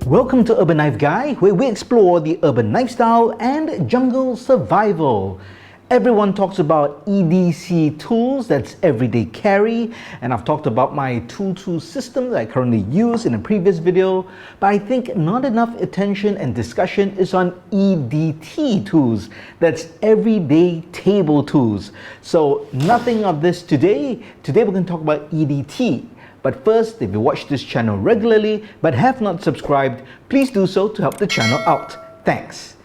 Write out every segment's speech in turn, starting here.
Welcome to Urban Knife Guy, where we explore the urban lifestyle and jungle survival. Everyone talks about EDC Tools, that's everyday carry, and I've talked about my tool system that I currently use in a previous video, but I think not enough attention and discussion is on EDT Tools, that's everyday table tools. So nothing of this today. Today we're going to talk about EDT. But first, if you watch this channel regularly but have not subscribed, please do so to help the channel out. Thanks.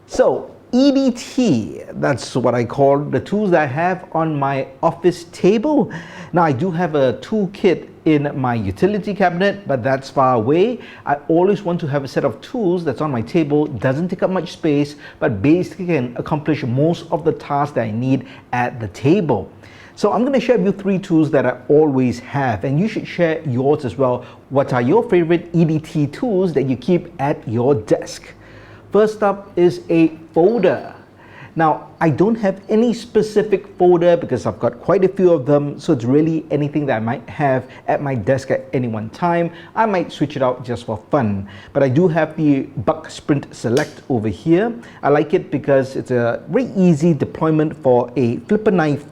So EDT, that's what I call the tools that I have on my office table. Now I do have a toolkit in my utility cabinet, but that's far away. I always want to have a set of tools that's on my table, doesn't take up much space, but basically can accomplish most of the tasks that I need at the table. So I'm going to share with you 3 tools that I always have, and you should share yours as well. What are your favorite EDT tools that you keep at your desk? First up is a folder. Now, I don't have any specific folder because I've got quite a few of them, so it's really anything that I might have at my desk at any one time. I might switch it out just for fun, but I do have the Buck Sprint Select over here. I like it because it's a very easy deployment for a flipper knife.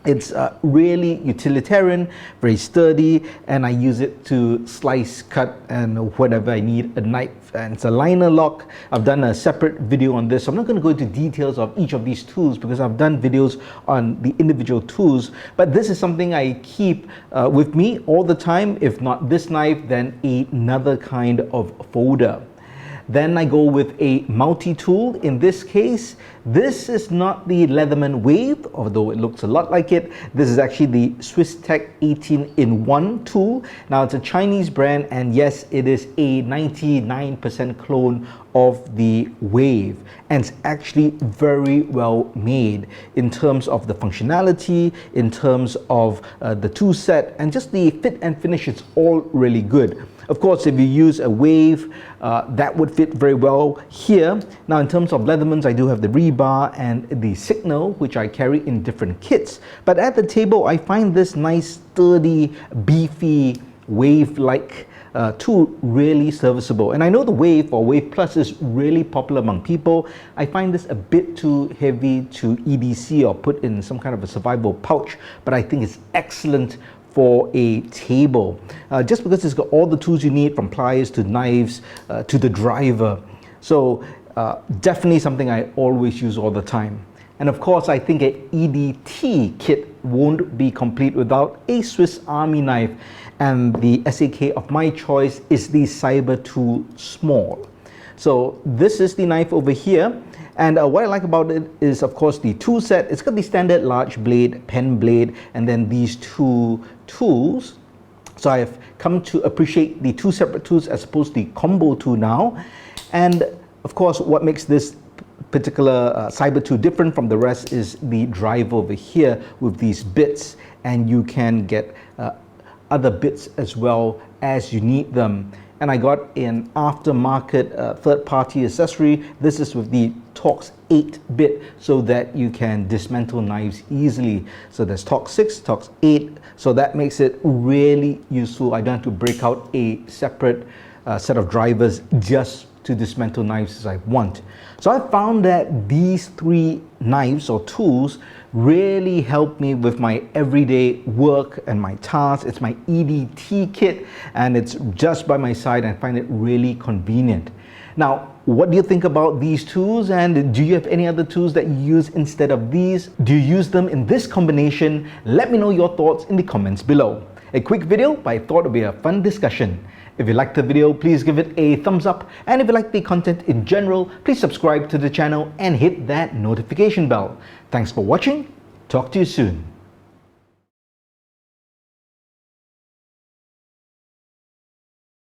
It's really utilitarian, very sturdy, and I use it to slice, cut, and whatever I need a knife. And it's a liner lock. I've done a separate video on this, so I'm not going to go into details of each of these tools because I've done videos on the individual tools, but this is something I keep with me all the time. If not this knife, then another kind of folder. Then I go with a multi-tool. In this case, this is not the Leatherman Wave, although it looks a lot like it. This is actually the Swiss Tech 18-in-1 tool. Now it's a Chinese brand, and yes, it is a 99% clone of the Wave, and it's actually very well made in terms of the functionality, in terms of the tool set, and just the fit and finish. It's all really good. Of course, if you use a Wave, that would fit very well here. Now, in terms of Leathermans, I do have the rebar and the Signal, which I carry in different kits. But at the table, I find this nice, sturdy, beefy, Wave-like tool really serviceable. And I know the Wave or Wave Plus is really popular among people. I find this a bit too heavy to EDC or put in some kind of a survival pouch, but I think it's excellent for a table, just because it's got all the tools you need, from pliers to knives to the driver. So definitely something I always use all the time. And of course, I think an EDT kit won't be complete without a Swiss Army knife, and the SAK of my choice is the Cyber Tool Small. So this is the knife over here. And what I like about it is, of course, the tool set. It's got the standard large blade, pen blade, and then these 2 tools. So I've come to appreciate the 2 separate tools as opposed to the combo tool now. And of course, what makes this particular Cyber tool different from the rest is the drive over here with these bits, and you can get other bits as well as you need them. And I got an aftermarket third-party accessory. This is with the Torx 8-bit, so that you can dismantle knives easily. So there's Torx 6, Torx 8, so that makes it really useful. I don't have to break out a separate set of drivers just to dismantle knives as I want. So I found that these 3 knives or tools really help me with my everyday work and my tasks. It's my EDT kit, and it's just by my side, and I find it really convenient. Now, what do you think about these tools, and do you have any other tools that you use instead of these? Do you use them in this combination? Let me know your thoughts in the comments below. A quick video, but I thought it would be a fun discussion. If you liked the video, please give it a thumbs up, and if you like the content in general, please subscribe to the channel and hit that notification bell. Thanks for watching. Talk to you soon.